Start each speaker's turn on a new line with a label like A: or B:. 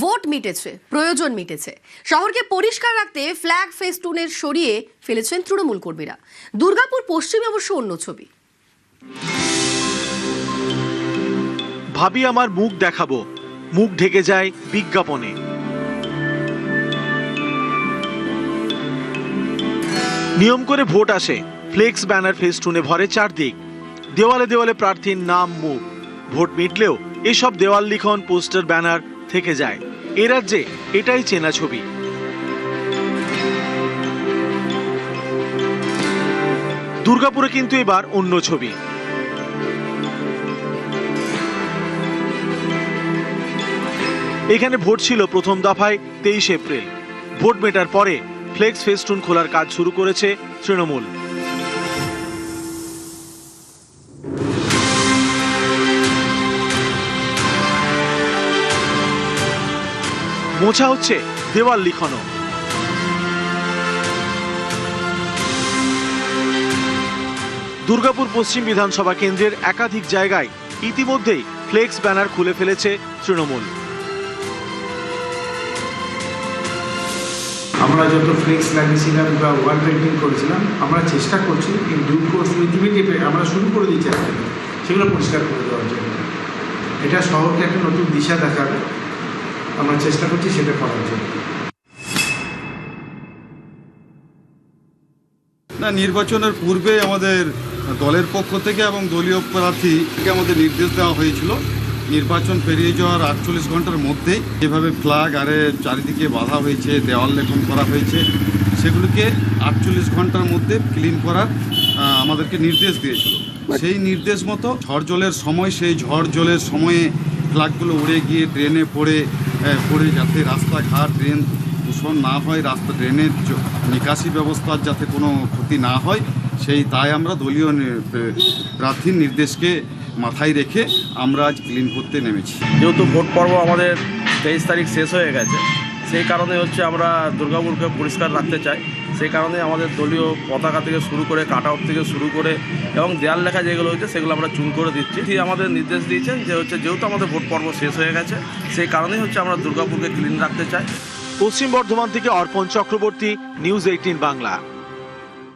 A: Vote মিটেছে, প্রয়োজন মিটেছে। শহরকে পরিষ্কার রাখতে ফ্ল্যাগ ফেস্টুনের সরিয়ে ফেলেছেন তৃণমূল কর্মীরা। দুর্গাপুর পশ্চিমে অবশ্য অন্য ছবি।
B: ভাবি আমার মুখ দেখাবো, মুখ ঢেকে যায় বিজ্ঞাপনে। নিয়ম করে ভোট আসে, ফ্লেক্স ব্যানার ফেস্টুনে ভরে চারদিক। দেওয়ালে দেওয়ালে প্রার্থীর নাম, মুখ। ভোট মিটলেও এসব দেওয়াল লিখন, পোস্টার, ব্যানার থেকে যায়। এ রাজ্যে এটাই চেনা ছবি। দুর্গাপুরে কিন্তু এবার অন্য ছবি। এখানে ভোট ছিল প্রথম দফায় 23 এপ্রিল। ভোট মেটার পরে ফ্লেক্স ফেস্টুন খোলার কাজ শুরু করেছে তৃণমূল। মোছা হচ্ছে দেওয়াল লিখনো। দুর্গাপুর পশ্চিম বিধানসভা কেন্দ্রের একাধিক জায়গায় ইতিমধ্যেই ফ্লেক্স ব্যানার খুলে ফেলেছে তৃণমূল।
C: আমরা যত ফ্লেক্স লাগিয়েছিলাম বা ওয়াল পেন্টিং করেছিলাম, আমরা চেষ্টা করছি এই ডিউ কোর্স ইমিডিয়েটলি আমরা শুরু করে দিয়েছি সেগুলো পরিষ্কার করে দেওয়ার জন্য। এটা শহরকে একটা নতুন দিশা দেখাবে, আমরা চেষ্টা করছি সেটা করার জন্য।
D: না, নির্বাচনের পূর্বে আমাদের দলের পক্ষ থেকে এবং দলীয় প্রার্থীকে আমাদের নির্দেশ দেওয়া হয়েছিল নির্বাচন পেরিয়ে যাওয়ার 48 ঘন্টার মধ্যেই যেভাবে ফ্ল্যাগ আরে চারিদিকে বাঁধা হয়েছে, দেওয়াল লেখন করা হয়েছে, সেগুলিকে 48 ঘন্টার মধ্যে ক্লিন করার আমাদেরকে নির্দেশ দিয়েছিল। সেই নির্দেশ মতো ঝড় জলের সময়, সেই ঝড় জলের সময়ে ফ্ল্যাগগুলো উড়ে গিয়ে ড্রেনে পড়ে যাতে রাস্তাঘাট, ড্রেন দূষণ না হয়, রাস্তা ড্রেনের নিকাশি ব্যবস্থার যাতে কোনো ক্ষতি না হয়, তাই আমরা দলীয় প্রার্থীর নির্দেশকে মাথায় রেখে আমরা আজ ক্লিন করতে নেমেছি।
E: যেহেতু ভোট পর্ব আমাদের 23 তারিখ শেষ হয়ে গেছে, সেই কারণে আমরা দুর্গাপুরকে পরিষ্কার রাখতে চাই। সেই কারণে আমাদের দলীয় পতাকা থেকে শুরু করে, কাট আউট থেকে শুরু করে এবং দেয়াল লেখা যেগুলো হচ্ছে সেগুলো আমরা চুন করে দিচ্ছি। আমাদের নির্দেশ দিয়েছেন যে যেহেতু আমাদের ভোট পর্ব শেষ হয়ে গেছে, সেই কারণেই আমরা দুর্গাপুরকে ক্লিন রাখতে চাই।
B: পশ্চিম বর্ধমান থেকে অর্পণ চক্রবর্তী, নিউজ 18 বাংলা।